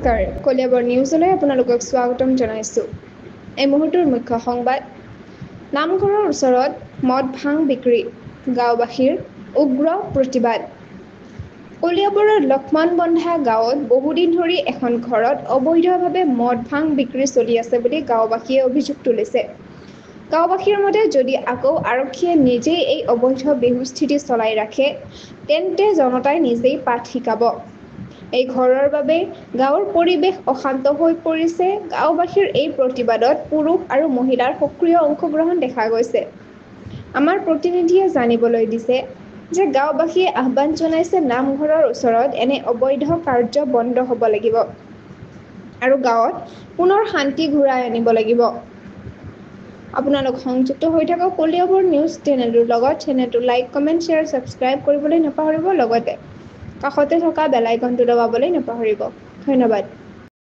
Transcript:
নমস্কাৰ, কলিয়াবৰ নিউজলৈ আপোনালোকক স্বাগতম জনাইছোঁ। এই মুহূৰ্তৰ মুখ্য সংবাদ। নামঘৰৰ ওচৰত মদ ভাং বিক্ৰী, গাঁওবাসীৰ উগ্ৰ প্ৰতিবাদ। কলিয়াবৰৰ লক্ষ্মণবন্ধা গাঁৱত বহুদিন ধৰি এখন ঘৰত অবৈধভাৱে মদ ভাং বিক্ৰী চলি আছে বুলি গাঁওবাসীয়ে অভিযোগ তুলিছে। গাঁওবাসীৰ মতে, যদি আকৌ আৰক্ষীয়ে নিজেই এই অবৈধ বেহুস্থিতি চলাই ৰাখে, তেন্তে জনতাই নিজেই পাঠ শিকাব। এই ঘৰৰ বাবে গাঁৱৰ পৰিৱেশ অশান্ত হৈ পৰিছে। গাঁওবাসীৰ এই প্ৰতিবাদত পুৰুষ আৰু মহিলাৰ সক্ৰিয় অংশগ্ৰহণ দেখা গৈছে। আমাৰ প্ৰতিনিধিয়ে জানিবলৈ দিছে যে গাঁওবাসীয়ে আহ্বান জনাইছে, নামঘৰৰ ওচৰত এনে অবৈধ কাৰ্য বন্ধ হ'ব লাগিব আৰু গাঁৱত পুনৰ শান্তি ঘূৰাই আনিব লাগিব। আপোনালোক সংযুক্ত হৈ থাকক কলিয়াবৰ নিউজ চেনেলটোৰ লগত। চেনেলটো লাইক, কমেণ্ট, শ্বেয়াৰ, ছাবস্ক্ৰাইব কৰিবলৈ নাপাহৰিব। লগতে কাষতে থকা বেল আইকনটো দবাবলৈ নাপাহৰিব। ধন্যবাদ।